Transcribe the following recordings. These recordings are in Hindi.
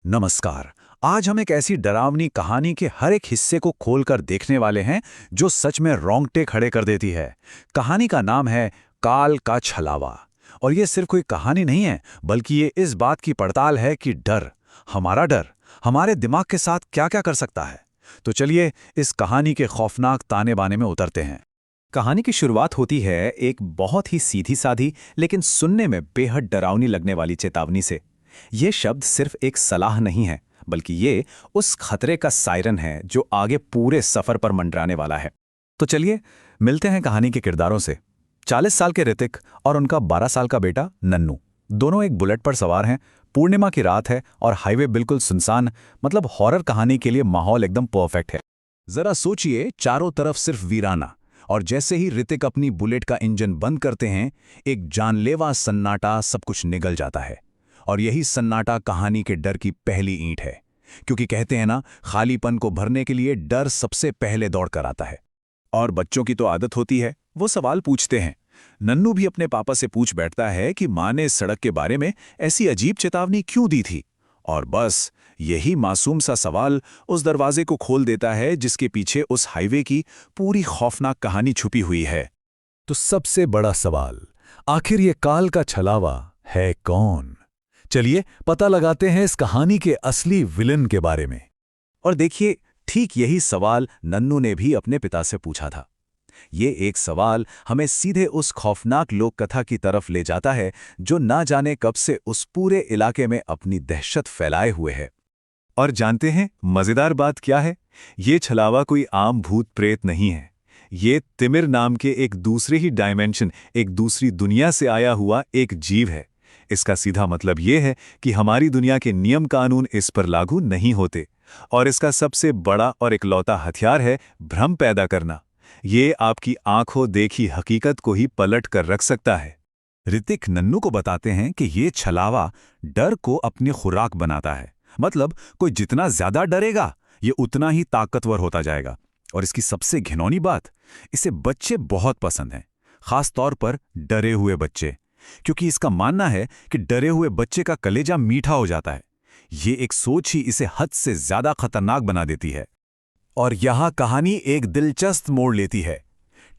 नमस्कार। आज हम एक ऐसी डरावनी कहानी के हर एक हिस्से को खोलकर देखने वाले हैं जो सच में रोंगटे खड़े कर देती है। कहानी का नाम है काल का छलावा। और ये सिर्फ कोई कहानी नहीं है, बल्कि ये इस बात की पड़ताल है कि डर हमारे दिमाग के साथ क्या क्या कर सकता है। तो चलिए इस कहानी के खौफनाक ताने बाने में उतरते हैं। कहानी की शुरुआत होती है एक बहुत ही सीधी साधी लेकिन सुनने में बेहद डरावनी लगने वाली चेतावनी से। ये शब्द सिर्फ एक सलाह नहीं है, बल्कि ये उस खतरे का सायरन है जो आगे पूरे सफर पर मंडराने वाला है। तो चलिए मिलते हैं कहानी के किरदारों से। 40 साल के ऋतिक और उनका 12 साल का बेटा नन्नू, दोनों एक बुलेट पर सवार हैं। पूर्णिमा की रात है और हाईवे बिल्कुल सुनसान, मतलब हॉरर कहानी के लिए माहौल एकदम परफेक्ट है। जरा सोचिए, चारों तरफ सिर्फ वीराना, और जैसे ही ऋतिक अपनी बुलेट का इंजन बंद करते हैं, एक जानलेवा सन्नाटा सब कुछ निगल जाता है। और यही सन्नाटा कहानी के डर की पहली ईंट है, क्योंकि कहते हैं ना, खालीपन को भरने के लिए डर सबसे पहले दौड़ कर आता है। और बच्चों की तो आदत होती है, वो सवाल पूछते हैं। नन्नू भी अपने पापा से पूछ बैठता है कि माँ ने सड़क के बारे में ऐसी अजीब चेतावनी क्यों दी थी। और बस यही मासूम सा सवाल उस दरवाजे को खोल देता है जिसके पीछे उस हाईवे की पूरी खौफनाक कहानी छुपी हुई है। तो सबसे बड़ा सवाल, आखिर ये काल का छलावा है कौन? चलिए पता लगाते हैं इस कहानी के असली विलन के बारे में। और देखिए, ठीक यही सवाल नन्नू ने भी अपने पिता से पूछा था। ये एक सवाल हमें सीधे उस खौफनाक लोक कथा की तरफ ले जाता है जो ना जाने कब से उस पूरे इलाके में अपनी दहशत फैलाए हुए है। और जानते हैं मजेदार बात क्या है? ये छलावा कोई आम भूत प्रेत नहीं है। ये तिमिर नाम के एक दूसरे ही डायमेंशन, एक दूसरी दुनिया से आया हुआ एक जीव है। इसका सीधा मतलब ये है कि हमारी दुनिया के नियम कानून इस पर लागू नहीं होते। और इसका सबसे बड़ा और इकलौता हथियार है भ्रम पैदा करना। ये आपकी आंखों देखी हकीकत को ही पलट कर रख सकता है। ऋतिक नन्नू को बताते हैं कि ये छलावा डर को अपनी खुराक बनाता है। मतलब कोई जितना ज्यादा डरेगा, ये उतना ही ताकतवर होता जाएगा। और इसकी सबसे घिनौनी बात, इसे बच्चे बहुत पसंद हैं, खास तौर पर डरे हुए बच्चे, क्योंकि इसका मानना है कि डरे हुए बच्चे का कलेजा मीठा हो जाता है। ये एक सोच ही इसे हद से ज्यादा खतरनाक बना देती है। और यहाँ कहानी एक दिलचस्प मोड़ लेती है।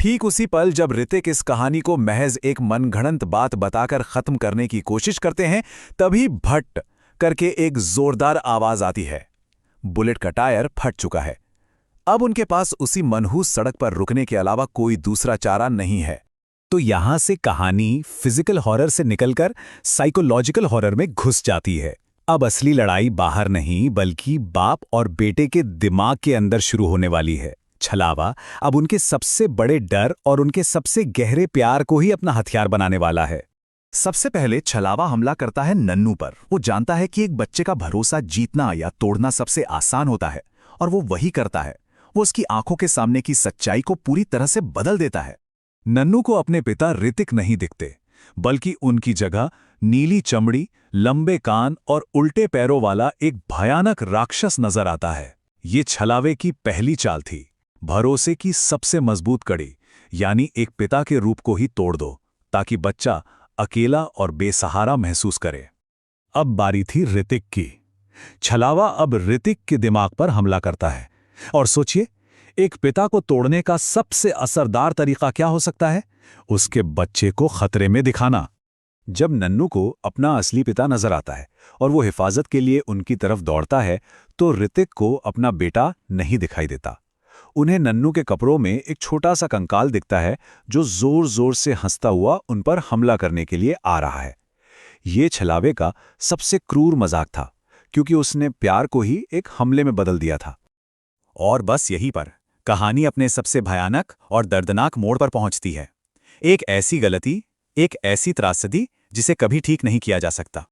ठीक उसी पल जब ऋतिक इस कहानी को महज एक मनगढ़ंत बात बताकर खत्म करने की कोशिश करते हैं, तभी भट्ट करके एक जोरदार आवाज आती है। बुलेट का टायर फट चुका है। अब उनके पास उसी मनहूस सड़क पर रुकने के अलावा कोई दूसरा चारा नहीं है। तो यहां से कहानी फिजिकल हॉरर से निकलकर साइकोलॉजिकल हॉरर में घुस जाती है। अब असली लड़ाई बाहर नहीं, बल्कि बाप और बेटे के दिमाग के अंदर शुरू होने वाली है। छलावा अब उनके सबसे बड़े डर और उनके सबसे गहरे प्यार को ही अपना हथियार बनाने वाला है। सबसे पहले छलावा हमला करता है नन्नू पर। वो जानता है कि एक बच्चे का भरोसा जीतना या तोड़ना सबसे आसान होता है, और वो वही करता है। वो उसकी आंखों के सामने की सच्चाई को पूरी तरह से बदल देता है। नन्नू को अपने पिता ऋतिक नहीं दिखते, बल्कि उनकी जगह नीली चमड़ी, लंबे कान और उल्टे पैरों वाला एक भयानक राक्षस नजर आता है। ये छलावे की पहली चाल थी, भरोसे की सबसे मजबूत कड़ी, यानी एक पिता के रूप को ही तोड़ दो ताकि बच्चा अकेला और बेसहारा महसूस करे। अब बारी थी ऋतिक की। छलावा अब ऋतिक के दिमाग पर हमला करता है। और सोचिए, एक पिता को तोड़ने का सबसे असरदार तरीका क्या हो सकता है? उसके बच्चे को खतरे में दिखाना। जब नन्नू को अपना असली पिता नजर आता है और वो हिफाजत के लिए उनकी तरफ दौड़ता है, तो ऋतिक को अपना बेटा नहीं दिखाई देता। उन्हें नन्नू के कपड़ों में एक छोटा सा कंकाल दिखता है जो जोर जोर से हंसता हुआ उन पर हमला करने के लिए आ रहा है। ये छलावे का सबसे क्रूर मजाक था, क्योंकि उसने प्यार को ही एक हमले में बदल दिया था। और बस यहीं पर कहानी अपने सबसे भयानक और दर्दनाक मोड़ पर पहुंचती है। एक ऐसी गलती, एक ऐसी त्रासदी जिसे कभी ठीक नहीं किया जा सकता।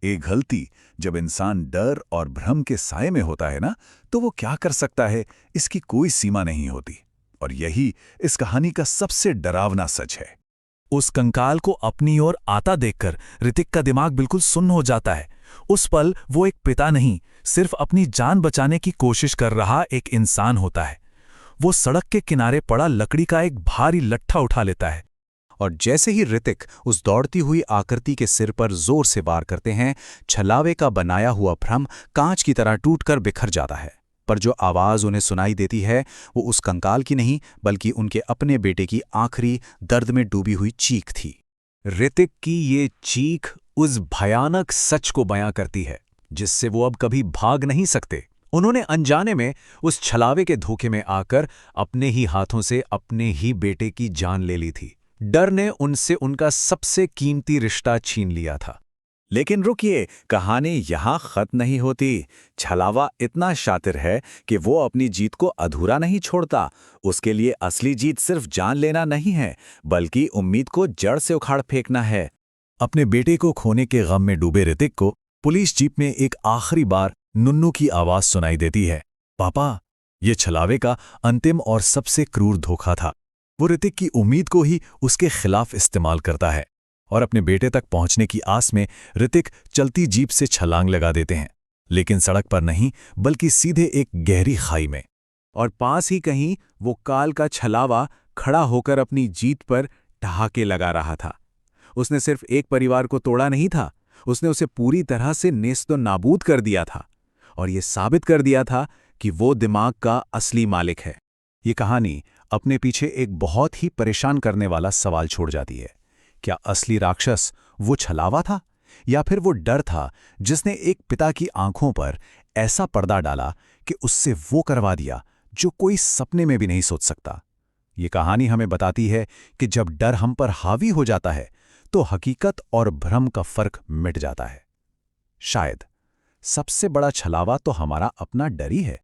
एक गलती, जब इंसान डर और भ्रम के साए में होता है ना, तो वो क्या कर सकता है, इसकी कोई सीमा नहीं होती। और यही इस कहानी का सबसे डरावना सच है। उस कंकाल को अपनी ओर आता देखकर ऋतिक का दिमाग बिल्कुल सुन्न हो जाता है। उस पल वो एक पिता नहीं, सिर्फ अपनी जान बचाने की कोशिश कर रहा एक इंसान होता है। वो सड़क के किनारे पड़ा लकड़ी का एक भारी लट्ठा उठा लेता है और जैसे ही ऋतिक उस दौड़ती हुई आकृति के सिर पर जोर से वार करते हैं, छलावे का बनाया हुआ भ्रम कांच की तरह टूटकर बिखर जाता है। पर जो आवाज उन्हें सुनाई देती है वो उस कंकाल की नहीं, बल्कि उनके अपने बेटे की आखिरी दर्द में डूबी हुई चीख थी। ऋतिक की ये चीख उस भयानक सच को बयां करती है जिससे वो अब कभी भाग नहीं सकते। उन्होंने अनजाने में उस छलावे के धोखे में आकर अपने ही हाथों से अपने ही बेटे की जान ले ली थी। डर ने उनसे उनका सबसे कीमती रिश्ता छीन लिया था। लेकिन रुकिए, कहानी यहाँ खत्म नहीं होती। छलावा इतना शातिर है कि वो अपनी जीत को अधूरा नहीं छोड़ता। उसके लिए असली जीत सिर्फ जान लेना नहीं है, बल्कि उम्मीद को जड़ से उखाड़ फेंकना है। अपने बेटे को खोने के गम में डूबे ऋतिक को पुलिस जीप में एक आखिरी बार नुन्नू की आवाज सुनाई देती है, पापा। ये छलावे का अंतिम और सबसे क्रूर धोखा था। वो ऋतिक की उम्मीद को ही उसके खिलाफ इस्तेमाल करता है और अपने बेटे तक पहुंचने की आस में ऋतिक चलती जीप से छलांग लगा देते हैं, लेकिन सड़क पर नहीं, बल्कि सीधे एक गहरी खाई में। और पास ही कहीं वो काल का छलावा खड़ा होकर अपनी जीत पर ठहाके लगा रहा था। उसने सिर्फ एक परिवार को तोड़ा नहीं था, उसने उसे पूरी तरह से नेस्तो नाबूद कर दिया था और ये साबित कर दिया था कि वो दिमाग का असली मालिक है। ये कहानी अपने पीछे एक बहुत ही परेशान करने वाला सवाल छोड़ जाती है। क्या असली राक्षस वो छलावा था, या फिर वो डर था जिसने एक पिता की आंखों पर ऐसा पर्दा डाला कि उससे वो करवा दिया जो कोई सपने में भी नहीं सोच सकता। ये कहानी हमें बताती है कि जब डर हम पर हावी हो जाता है तो हकीकत और भ्रम का फर्क मिट जाता है। शायद सबसे बड़ा छलावा तो हमारा अपना डर ही है।